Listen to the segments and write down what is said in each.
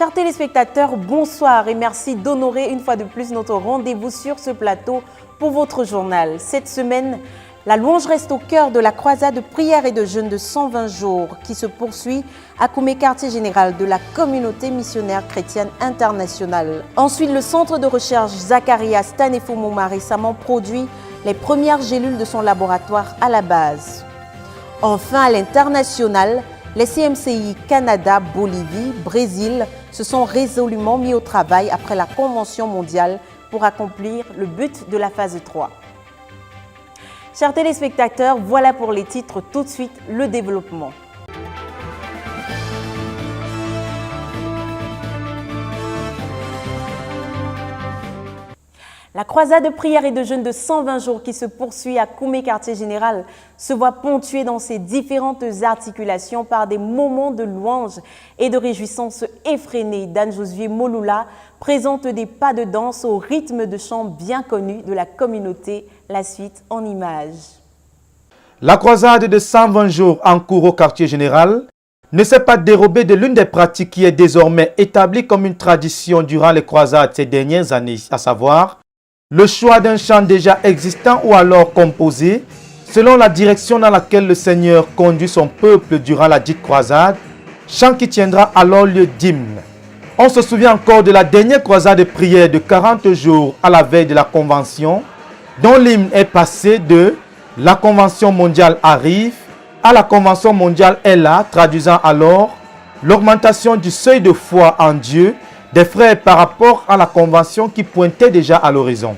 Chers téléspectateurs, bonsoir et merci d'honorer une fois de plus notre rendez-vous sur ce plateau pour votre journal. Cette semaine, la louange reste au cœur de la croisade de prière et de jeûne de 120 jours qui se poursuit à Koumé, quartier général de la communauté missionnaire chrétienne internationale. Ensuite, le centre de recherche Zacharias Tanefumo a récemment produit les premières gélules de son laboratoire à la base. Enfin, à l'international, les CMCI Canada, Bolivie, Brésil se sont résolument mis au travail après la Convention mondiale pour accomplir le but de la phase 3. Chers téléspectateurs, voilà pour les titres. Tout de suite, le développement. La croisade de prière et de jeûne de 120 jours qui se poursuit à Koumé, quartier général, se voit ponctuée dans ses différentes articulations par des moments de louange et de réjouissance effrénés. d'Anne-Josué Moloula présente des pas de danse au rythme de chants bien connus de la communauté. La suite en images. La croisade de 120 jours en cours au quartier général ne s'est pas dérobée de l'une des pratiques qui est désormais établie comme une tradition durant les croisades ces dernières années, à savoir le choix d'un chant déjà existant ou alors composé selon la direction dans laquelle le Seigneur conduit son peuple durant la dite croisade, chant qui tiendra alors lieu d'hymne. On se souvient encore de la dernière croisade de prière de 40 jours à la veille de la Convention, dont l'hymne est passé de « La Convention mondiale arrive » à « La Convention mondiale est là », traduisant alors l'augmentation du seuil de foi en Dieu des frères par rapport à la Convention qui pointait déjà à l'horizon.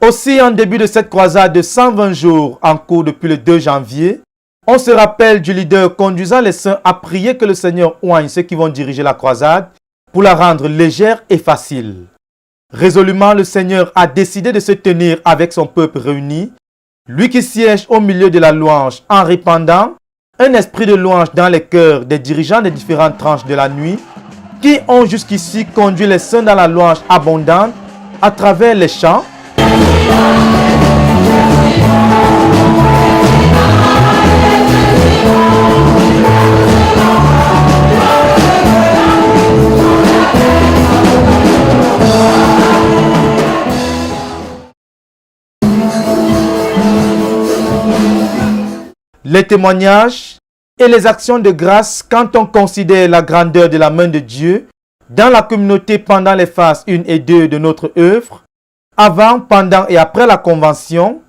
Aussi, en début de cette croisade de 120 jours en cours depuis le 2 janvier, on se rappelle du leader conduisant les saints à prier que le Seigneur oigne ceux qui vont diriger la croisade pour la rendre légère et facile. Résolument, le Seigneur a décidé de se tenir avec son peuple réuni, lui qui siège au milieu de la louange en répandant un esprit de louange dans les cœurs des dirigeants des différentes tranches de la nuit qui ont jusqu'ici conduit les saints dans la louange abondante à travers les chants, les témoignages et les actions de grâce quand on considère la grandeur de la main de Dieu dans la communauté pendant les phases 1 et 2 de notre œuvre, avant, pendant et après la Convention,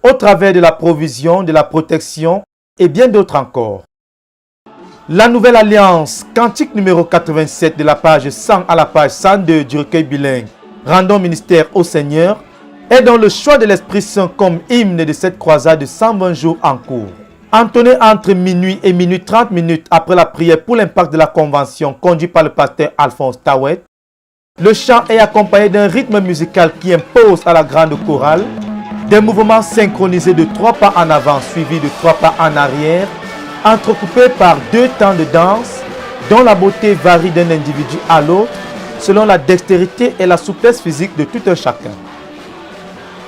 au travers de la provision, de la protection et bien d'autres encore. La Nouvelle Alliance, cantique numéro 87 de la page 100 à la page 102 du recueil bilingue « Rendons ministère au Seigneur » est dans le choix de l'Esprit Saint comme hymne de cette croisade de 120 jours en cours. Entonné entre minuit et minuit 30 minutes après la prière pour l'impact de la Convention conduit par le pasteur Alphonse Tawet, le chant est accompagné d'un rythme musical qui impose à la grande chorale des mouvements synchronisés de 3 pas en avant suivis de 3 pas en arrière, entrecoupés par 2 temps de danse dont la beauté varie d'un individu à l'autre selon la dextérité et la souplesse physique de tout un chacun.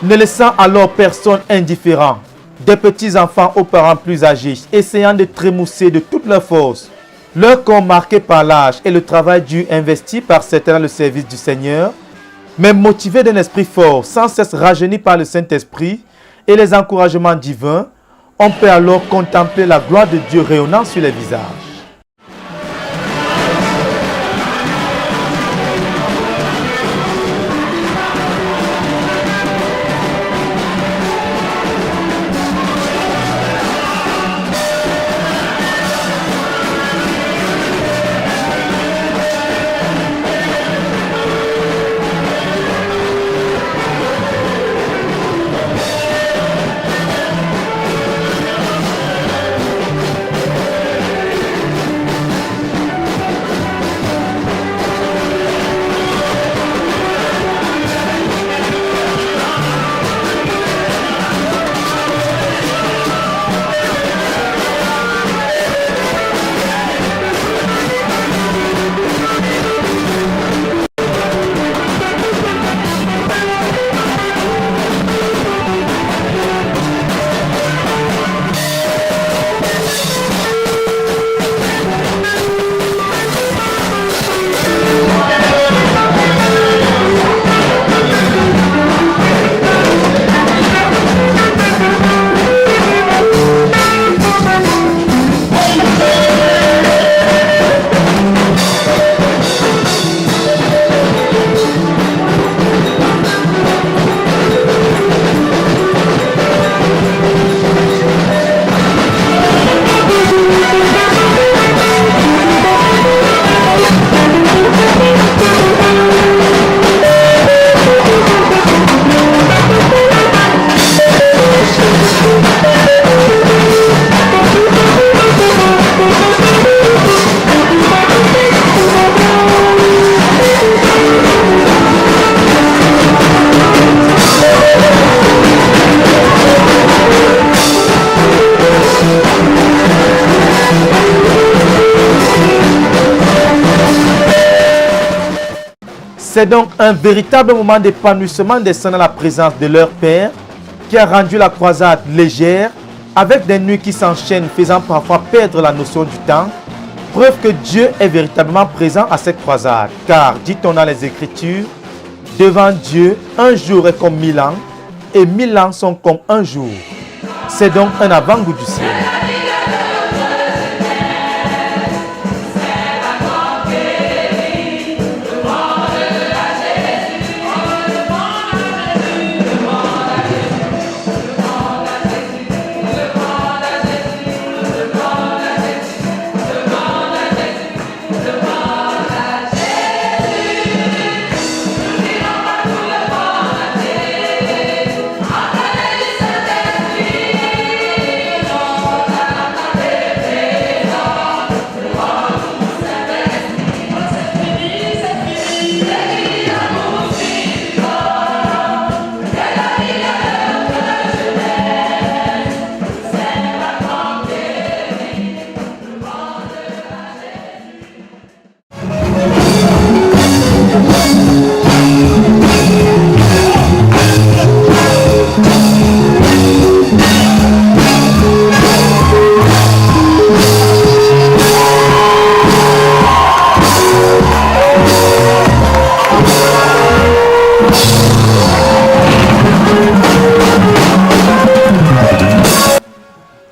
Ne laissant alors personne indifférent, des petits-enfants aux parents plus âgés essayant de trémousser de toute leur force, leur corps marqué par l'âge et le travail dur investi par certains dans le service du Seigneur, mais motivés d'un esprit fort, sans cesse rajeuni par le Saint-Esprit et les encouragements divins, on peut alors contempler la gloire de Dieu rayonnant sur les visages. C'est donc un véritable moment d'épanouissement des saints dans la présence de leur Père qui a rendu la croisade légère avec des nuits qui s'enchaînent faisant parfois perdre la notion du temps. Preuve que Dieu est véritablement présent à cette croisade. Car, dit-on dans les Écritures, devant Dieu, un jour est comme 1000 ans et 1000 ans sont comme un jour. C'est donc un avant-goût du ciel.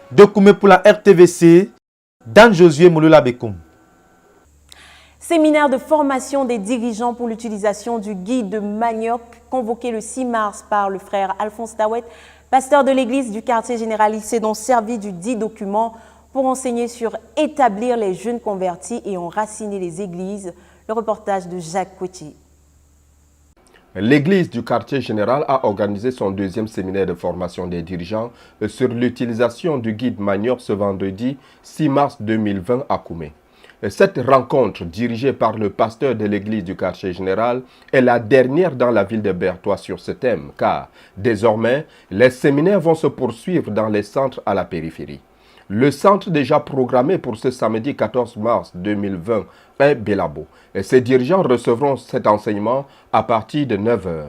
Dokoumé pour la RTVC, Dan Josué Mouloula Bekoum. Séminaire de formation des dirigeants pour l'utilisation du guide de manioc, convoqué le 6 mars par le frère Alphonse Tawet, pasteur de l'église du quartier général. Il s'est donc servi du dit document pour enseigner sur établir les jeunes convertis et enraciner les églises. Le reportage de Jacques Coutier. L'église du quartier général a organisé son deuxième séminaire de formation des dirigeants sur l'utilisation du guide manioc ce vendredi 6 mars 2020 à Koumé. Cette rencontre, dirigée par le pasteur de l'église du quartier général, est la dernière dans la ville de Berthois sur ce thème, car désormais, les séminaires vont se poursuivre dans les centres à la périphérie. Le centre déjà programmé pour ce samedi 14 mars 2020 est Belabo. Et ses dirigeants recevront cet enseignement à partir de 9h.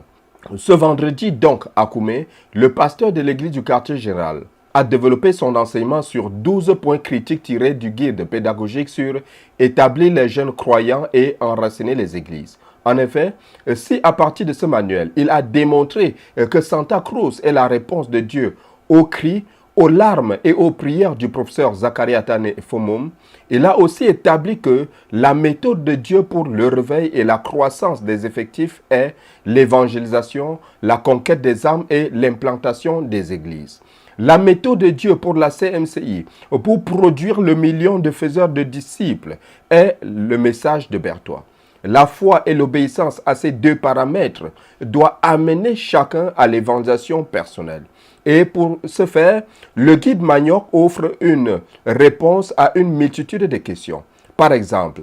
Ce vendredi donc à Koumé, le pasteur de l'église du quartier général a développé son enseignement sur 12 points critiques tirés du guide pédagogique sur établir les jeunes croyants et enraciner les églises. En effet, si à partir de ce manuel, il a démontré que Santa Cruz est la réponse de Dieu aux cris, aux larmes et aux prières du professeur Zachary Atane Fomum, il a aussi établi que la méthode de Dieu pour le réveil et la croissance des effectifs est l'évangélisation, la conquête des âmes et l'implantation des églises. La méthode de Dieu pour la CMCI, pour produire le million de faiseurs de disciples, est le message de Berthois. La foi et l'obéissance à ces deux paramètres doivent amener chacun à l'évangélisation personnelle. Et pour ce faire, le guide manioc offre une réponse à une multitude de questions. Par exemple,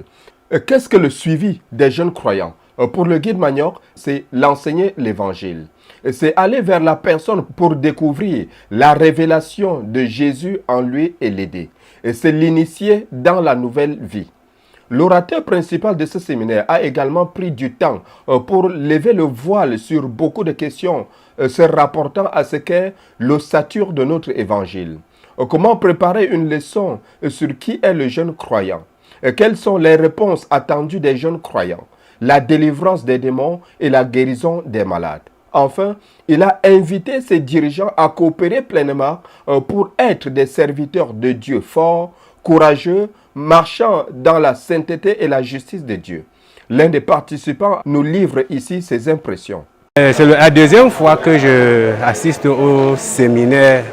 qu'est-ce que le suivi des jeunes croyants? Pour le guide manioc, c'est l'enseigner l'évangile. C'est aller vers la personne pour découvrir la révélation de Jésus en lui et l'aider. Et c'est l'initier dans la nouvelle vie. L'orateur principal de ce séminaire a également pris du temps pour lever le voile sur beaucoup de questions se rapportant à ce qu'est l'ossature de notre évangile. Comment préparer une leçon sur qui est le jeune croyant? Quelles sont les réponses attendues des jeunes croyants? La délivrance des démons et la guérison des malades. Enfin, il a invité ses dirigeants à coopérer pleinement pour être des serviteurs de Dieu forts, courageux, marchant dans la sainteté et la justice de Dieu. L'un des participants nous livre ici ses impressions. C'est la deuxième fois que je assiste au séminaire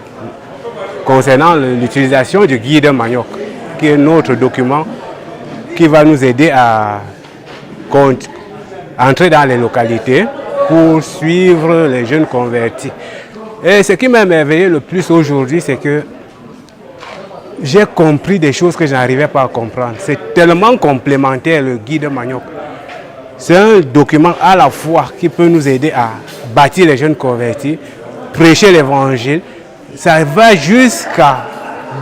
concernant l'utilisation du guide manioc, qui est notre document qui va nous aider à entrer dans les localités pour suivre les jeunes convertis. Et ce qui m'a émerveillé le plus aujourd'hui, c'est que j'ai compris des choses que je n'arrivais pas à comprendre. C'est tellement complémentaire le guide manioc. C'est un document à la fois qui peut nous aider à bâtir les jeunes convertis, prêcher l'évangile. Ça va jusqu'à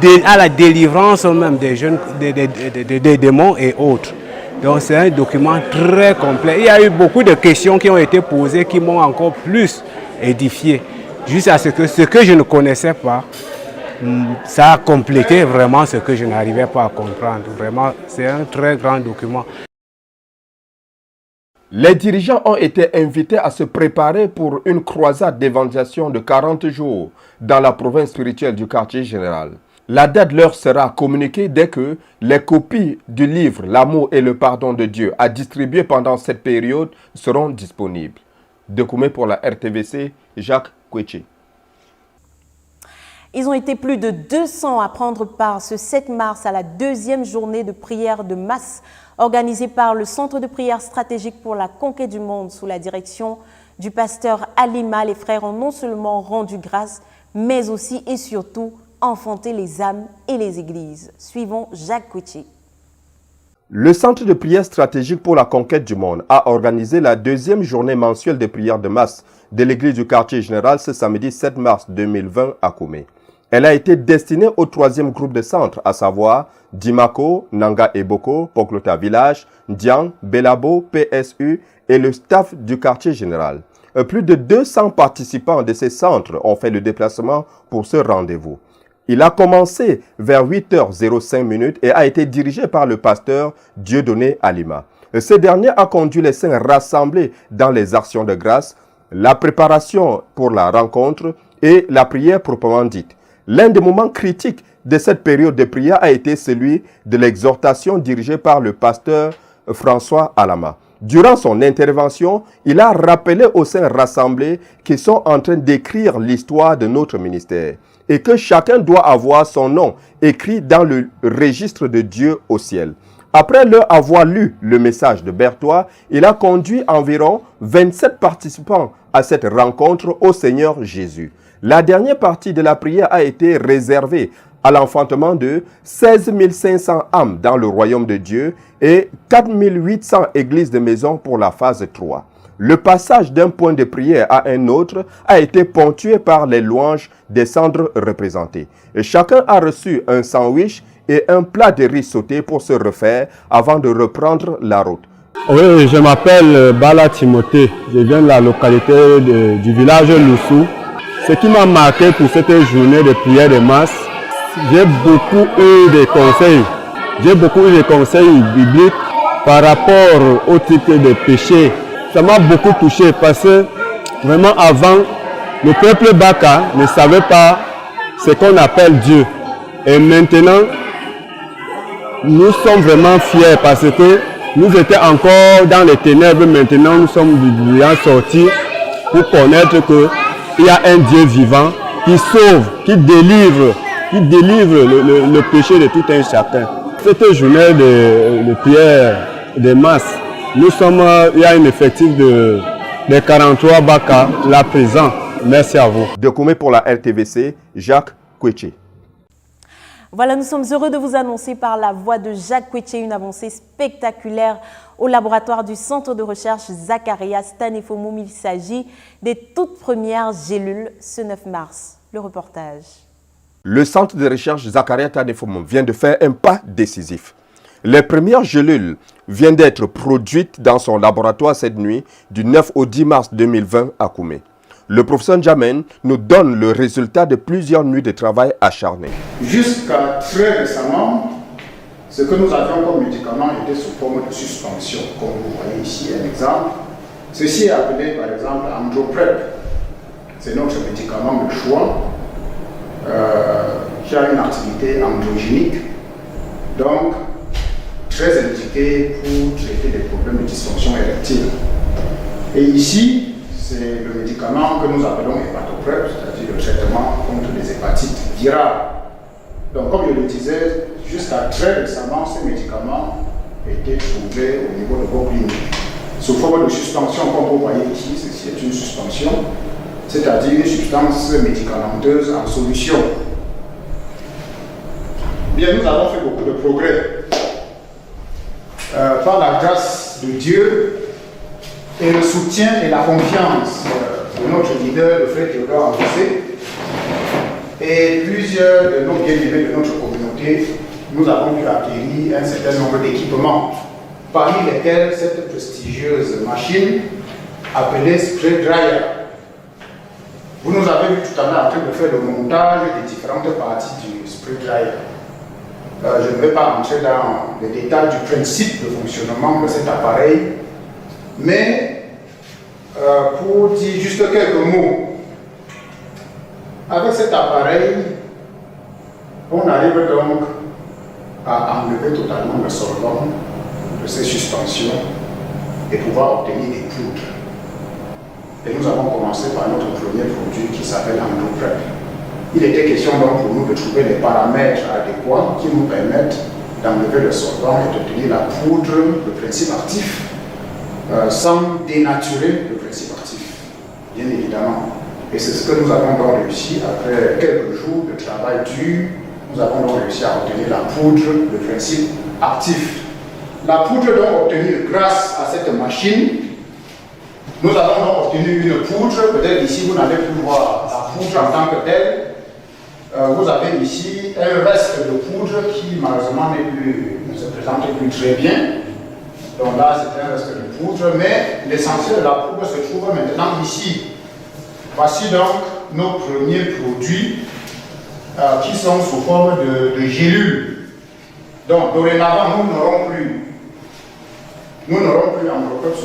la délivrance même des jeunes, des démons et autres. Donc c'est un document très complet. Il y a eu beaucoup de questions qui ont été posées qui m'ont encore plus édifié. Jusqu'à ce que je ne connaissais pas, ça a complété vraiment ce que je n'arrivais pas à comprendre. Vraiment, c'est un très grand document. Les dirigeants ont été invités à se préparer pour une croisade d'évangélisation de 40 jours dans la province spirituelle du quartier général. La date leur sera communiquée dès que les copies du livre L'amour et le pardon de Dieu à distribuer pendant cette période seront disponibles. Document pour la RTVC, Jacques Koueché. Ils ont été plus de 200 à prendre part ce 7 mars à la deuxième journée de prière de masse organisée par le Centre de prière stratégique pour la conquête du monde sous la direction du pasteur Alima. Les frères ont non seulement rendu grâce, mais aussi et surtout enfanté les âmes et les églises. Suivons Jacques Koueché. Le Centre de prière stratégique pour la conquête du monde a organisé la deuxième journée mensuelle de prière de masse de l'église du quartier général ce samedi 7 mars 2020 à Koumé. Elle a été destinée au troisième groupe de centres, à savoir Dimako, Nanga et Boko, Poklota Village, Ndiang, Belabo, PSU et le staff du quartier général. Plus de 200 participants de ces centres ont fait le déplacement pour ce rendez-vous. Il a commencé vers 8h05 et a été dirigé par le pasteur Dieudonné Alima. Ce dernier a conduit les saints rassemblés dans les actions de grâce, la préparation pour la rencontre et la prière proprement dite. L'un des moments critiques de cette période de prière a été celui de l'exhortation dirigée par le pasteur François Alama. Durant son intervention, il a rappelé aux saints rassemblés qu'ils sont en train d'écrire l'histoire de notre ministère et que chacun doit avoir son nom écrit dans le registre de Dieu au ciel. Après leur avoir lu le message de Berthois, il a conduit environ 27 participants à cette rencontre au Seigneur Jésus. La dernière partie de la prière a été réservée à l'enfantement de 16 500 âmes dans le royaume de Dieu et 4 800 églises de maison pour la phase 3. Le passage d'un point de prière à un autre a été ponctué par les louanges des cendres représentées. Et chacun a reçu un sandwich et un plat de riz sauté pour se refaire avant de reprendre la route. Oui, je m'appelle Bala Timothée. Je viens de la localité du village Loussou. Ce qui m'a marqué pour cette journée de prière de masse, j'ai beaucoup eu de conseils. J'ai beaucoup eu de conseils bibliques par rapport au type de péché. Ça m'a beaucoup touché parce que vraiment avant, le peuple Baka ne savait pas ce qu'on appelle Dieu. Et maintenant, nous sommes vraiment fiers parce que nous étions encore dans les ténèbres. Maintenant, nous sommes bien sortis pour connaître qu'il y a un Dieu vivant qui sauve, qui délivre le péché de tout un chacun. Cette journée de prière de masse, il y a un effectif de 43 Baka là présent. Merci à vous. Document pour la RTVC, Jacques Koueché. Voilà, nous sommes heureux de vous annoncer par la voix de Jacques Koueché une avancée spectaculaire au laboratoire du Centre de recherche Zacharias Tanefomoum. Il s'agit des toutes premières gélules ce 9 mars. Le reportage. Le Centre de recherche Zacharias Tanefomoum vient de faire un pas décisif. Les premières gélules viennent d'être produites dans son laboratoire cette nuit du 9 au 10 mars 2020 à Koumé. Le professeur Jamen nous donne le résultat de plusieurs nuits de travail acharné. Jusqu'à très récemment, ce que nous avions comme médicament était sous forme de suspension. Comme vous voyez ici un exemple. Ceci est appelé par exemple Androprep. C'est notre médicament de choix qui a une activité androgénique. Donc, très indiqué pour traiter des problèmes de dysfonction érectile. Et ici, c'est le médicament que nous appelons Hepatoprep, c'est-à-dire le traitement contre les hépatites virales. Donc, comme je le disais, jusqu'à très récemment, ces médicaments étaient trouvés au niveau de vos cliniques. Sous forme de suspension, comme vous voyez ici, ceci est une suspension, c'est-à-dire une substance médicamenteuse en solution. Bien, nous avons fait beaucoup de progrès. Par la grâce de Dieu et le soutien et la confiance de notre leader, le frère Théodore Ambosé, et plusieurs de nos bien-aimés de notre communauté, nous avons pu acquérir un certain nombre d'équipements. parmi lesquels cette prestigieuse machine appelée spray dryer. Vous nous avez vu tout à l'heure en train de faire le montage des différentes parties du spray dryer. Je ne vais pas entrer dans les détails du principe de fonctionnement de cet appareil, mais pour dire juste quelques mots, avec cet appareil, on arrive donc à enlever totalement le solvant de ces suspensions et pouvoir obtenir des poudres. Et nous avons commencé par notre premier produit qui s'appelle EndoPrep. Il était question donc pour nous de trouver les paramètres adéquats qui nous permettent d'enlever le solvant et d'obtenir la poudre, le principe actif, sans dénaturer le principe actif, bien évidemment. Et c'est ce que nous avons donc réussi après quelques jours de travail dur. Nous avons donc réussi à obtenir la poudre, le principe actif. La poudre donc obtenue grâce à cette machine, nous avons donc obtenu une poudre. Peut-être ici vous n'avez plus voir la poudre en tant que telle. Vous avez ici un reste de poudre qui malheureusement ne se présente plus très bien. Donc là c'est un reste de poudre, mais l'essentiel de la poudre se trouve maintenant ici. Voici donc nos premiers produits qui sont sous forme de gélules. Donc dorénavant nous n'aurons plus EndoPrep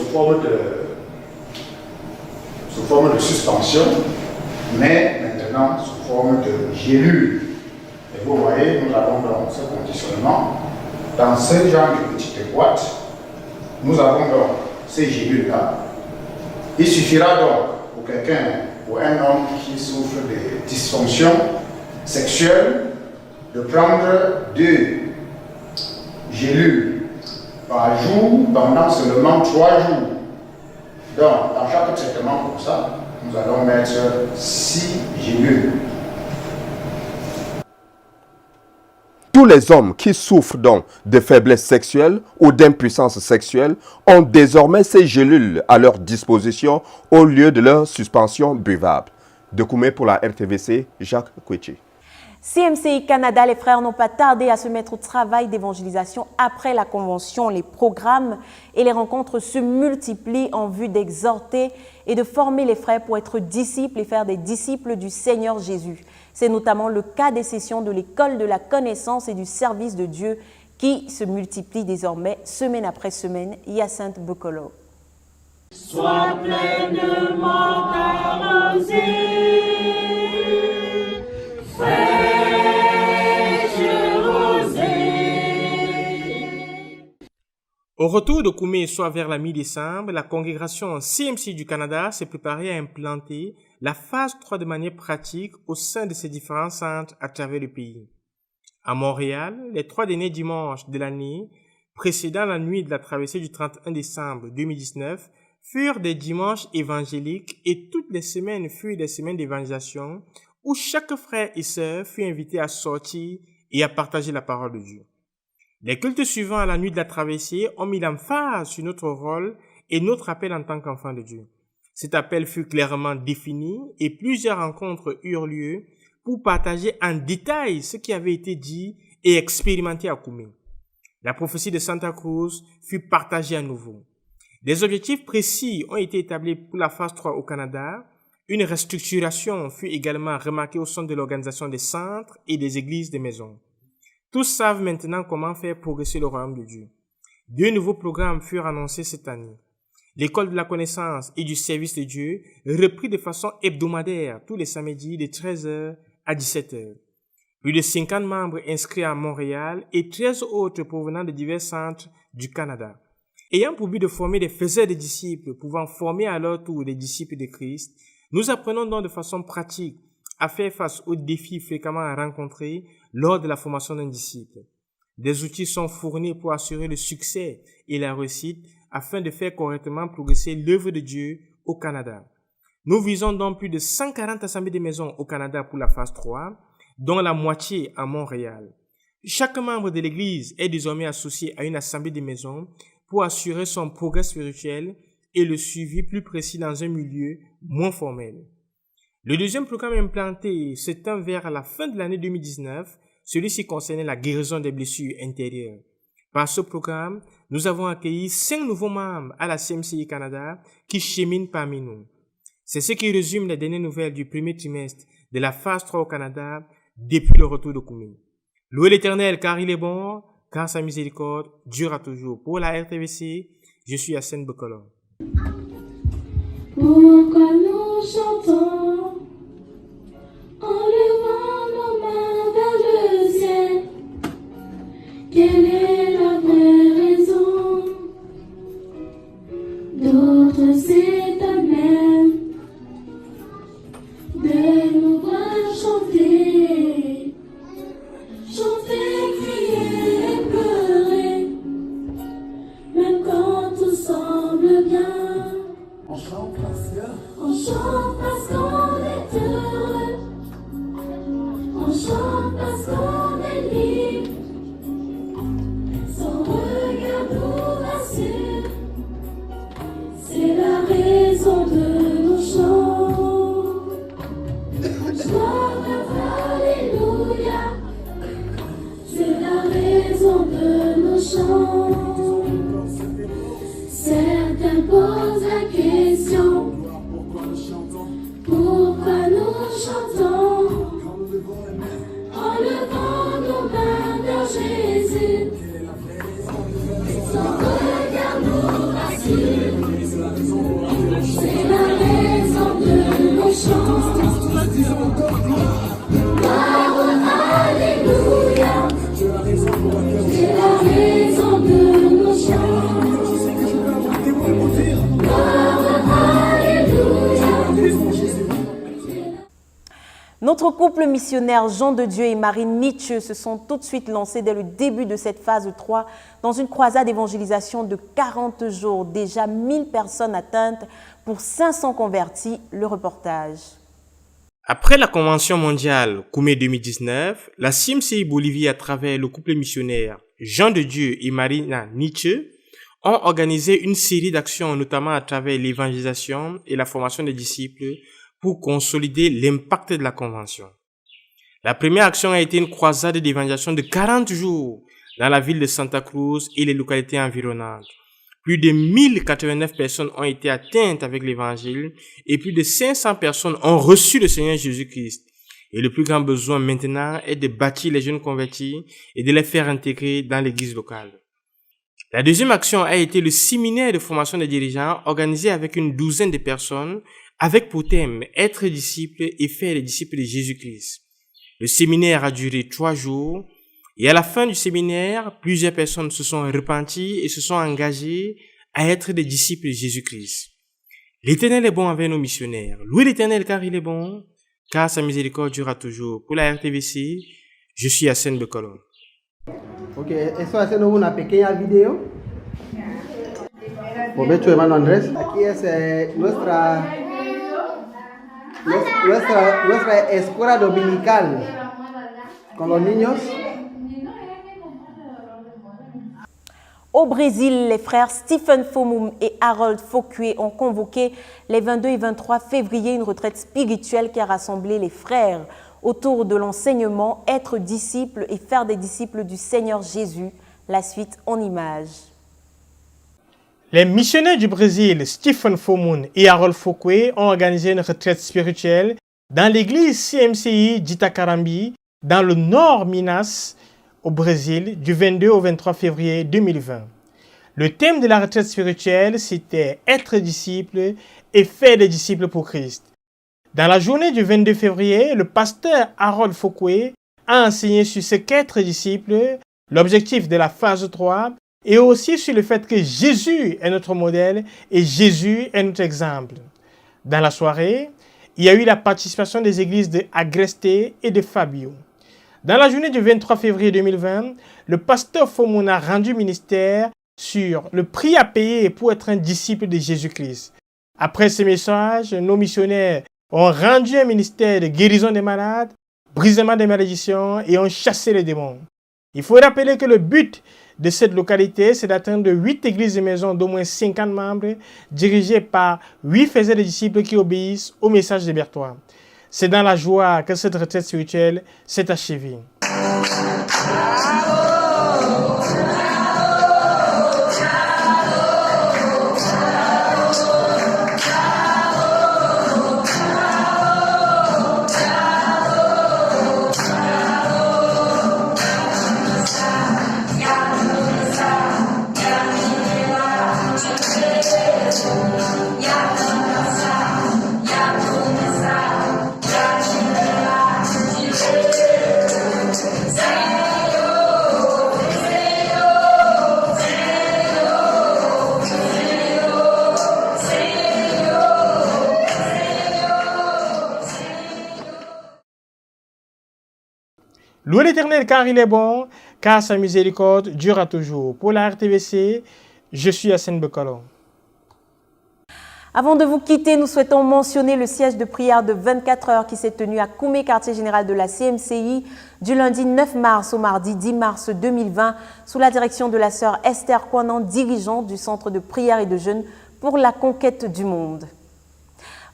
sous forme de suspension, mais maintenant sous forme de gélules. Et vous voyez, nous avons donc ce conditionnement. Dans ce genre de petite boîte, nous avons donc ces gélules-là. Il suffira donc pour quelqu'un, pour un homme qui souffre de dysfonction sexuelle, de prendre 2 gélules par jour pendant seulement 3 jours. Donc, dans chaque traitement comme ça, nous allons mettre 6 gélules. Tous les hommes qui souffrent donc de faiblesse sexuelle ou d'impuissance sexuelle ont désormais ces gélules à leur disposition au lieu de leur suspension buvable. De Koumé pour la RTVC, Jacques Kouechi. CMCI Canada, les frères n'ont pas tardé à se mettre au travail d'évangélisation après la convention. Les programmes et les rencontres se multiplient en vue d'exhorter et de former les frères pour être disciples et faire des disciples du Seigneur Jésus. C'est notamment le cas des sessions de l'école de la connaissance et du service de Dieu qui se multiplient désormais semaine après semaine. Hyacinthe Bokolo. Sois pleinement arrosé. Au retour de Koumé, soit vers la mi-décembre, la congrégation CMC du Canada s'est préparée à implanter la phase 3 de manière pratique au sein de ses différents centres à travers le pays. À Montréal, les 3 derniers dimanches de l'année, précédant la nuit de la traversée du 31 décembre 2019, furent des dimanches évangéliques et toutes les semaines furent des semaines d'évangélisation où chaque frère et sœur fut invité à sortir et à partager la parole de Dieu. Les cultes suivants à la nuit de la traversée ont mis l'emphase sur notre rôle et notre appel en tant qu'enfant de Dieu. Cet appel fut clairement défini et plusieurs rencontres eurent lieu pour partager en détail ce qui avait été dit et expérimenté à Koumé. La prophétie de Santa Cruz fut partagée à nouveau. Des objectifs précis ont été établis pour la phase 3 au Canada. Une restructuration fut également remarquée au sein de l'organisation des centres et des églises des maisons. Tous savent maintenant comment faire progresser le royaume de Dieu. 2 nouveaux programmes furent annoncés cette année. L'école de la connaissance et du service de Dieu reprit de façon hebdomadaire tous les samedis de 13h à 17h. Plus de 50 membres inscrits à Montréal et 13 autres provenant de divers centres du Canada. Ayant pour but de former des faiseurs de disciples pouvant former à leur tour des disciples de Christ, nous apprenons donc de façon pratique à faire face aux défis fréquemment rencontrés lors de la formation d'un disciple. Des outils sont fournis pour assurer le succès et la réussite afin de faire correctement progresser l'œuvre de Dieu au Canada. Nous visons donc plus de 140 assemblées de maisons au Canada pour la phase 3, dont la moitié à Montréal. Chaque membre de l'Église est désormais associé à une assemblée de maisons pour assurer son progrès spirituel et le suivi plus précis dans un milieu moins formel. Le deuxième programme implanté s'étend vers la fin de l'année 2019. Celui-ci concernait la guérison des blessures intérieures. Par ce programme, nous avons accueilli 5 nouveaux membres à la CMCI Canada qui cheminent parmi nous. C'est ce qui résume les dernières nouvelles du premier trimestre de la phase 3 au Canada depuis le retour de Koumé. Louez l'Éternel car il est bon, car sa miséricorde durera toujours. Pour la RTVC, je suis Hassan Bekolon. Pourquoi nous chantons en levant nos mains vers le ciel? Quelle est la vraie raison? D'autres s'étonnent de nous voir chanter, crier et pleurer, même quand tout semble bien. On chante parce qu'on est heureux, on chante parce qu'on est libre, son regard nous rassure, c'est la raison de nos chants. Gloire, alléluia, c'est la raison de nos chants. Certains posent la question, pourquoi nous chantons en levant nos mains vers Jésus? Son regard nous rassure, c'est la raison de nos chants. Gloire, alléluia, c'est la raison de nos chants. Notre couple missionnaire Jean de Dieu et Marie Nietzsche se sont tout de suite lancés dès le début de cette phase 3 dans une croisade d'évangélisation de 40 jours. Déjà 1000 personnes atteintes pour 500 convertis. Le reportage. Après la Convention mondiale Koumé 2019, la CMCI Bolivie, à travers le couple missionnaire Jean de Dieu et Marina Nietzsche, ont organisé une série d'actions, notamment à travers l'évangélisation et la formation des disciples, pour consolider l'impact de la Convention. La première action a été une croisade d'évangélisation de 40 jours dans la ville de Santa Cruz et les localités environnantes. Plus de 1089 personnes ont été atteintes avec l'évangile et plus de 500 personnes ont reçu le Seigneur Jésus-Christ. Et le plus grand besoin maintenant est de bâtir les jeunes convertis et de les faire intégrer dans l'église locale. La deuxième action a été le séminaire de formation des dirigeants organisé avec une douzaine de personnes avec pour thème être disciple et faire les disciples de Jésus-Christ. Le séminaire a duré 3 jours et à la fin du séminaire, plusieurs personnes se sont repenties et se sont engagées à être des disciples de Jésus-Christ. L'Éternel est bon avec nos missionnaires. Louez l'Éternel car il est bon, car sa miséricorde durera toujours. Pour la RTVC, je suis Hassan Bekolon. Ok, eso haciendo una pequeña video. Provecho, hermano Andrés. Aquí es nuestra escuela dominical con los niños. Au Brésil, les frères Stephen Fomum et Harold Fokue ont convoqué les 22 et 23 février une retraite spirituelle qui a rassemblé les frères autour de l'enseignement « Être disciple et faire des disciples du Seigneur Jésus ». La suite en images. Les missionnaires du Brésil, Stephen Fomum et Harold Fokue, ont organisé une retraite spirituelle dans l'église CMCI d'Itacarambi, dans le nord Minas, au Brésil, du 22 au 23 février 2020. Le thème de la retraite spirituelle, c'était « Être disciple et faire des disciples pour Christ ». Dans la journée du 22 février, le pasteur Harold Fokue a enseigné sur ce qu'être disciple, l'objectif de la phase 3, et aussi sur le fait que Jésus est notre modèle et Jésus est notre exemple. Dans la soirée, il y a eu la participation des églises de Agreste et de Fabio. Dans la journée du 23 février 2020, le pasteur Fomum a rendu ministère sur le prix à payer pour être un disciple de Jésus-Christ. Après ce message, nos missionnaires ont rendu un ministère de guérison des malades, brisement des malédictions et ont chassé les démons. Il faut rappeler que le but de cette localité, c'est d'atteindre 8 églises et maisons d'au moins 50 membres, dirigées par 8 faiseurs de disciples qui obéissent au message de Berthois. C'est dans la joie que cette retraite spirituelle s'est achevée. Louez l'Éternel car il est bon, car sa miséricorde durera toujours. Pour la RTVC, je suis Hassan Bekalo. Avant de vous quitter, nous souhaitons mentionner le siège de prière de 24 heures qui s'est tenu à Koumé, quartier général de la CMCI, du lundi 9 mars au mardi 10 mars 2020, sous la direction de la sœur Esther Kouanan, dirigeante du centre de prière et de jeûne pour la conquête du monde.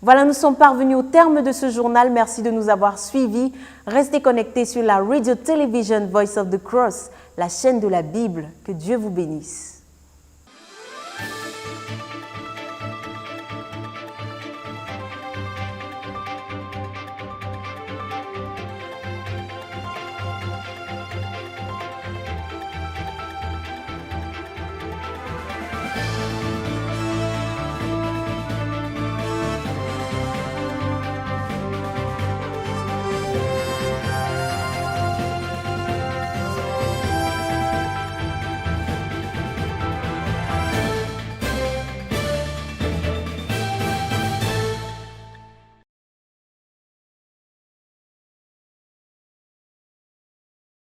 Voilà, nous sommes parvenus au terme de ce journal. Merci de nous avoir suivis. Restez connectés sur la Radio Television Voice of the Cross, la chaîne de la Bible. Que Dieu vous bénisse.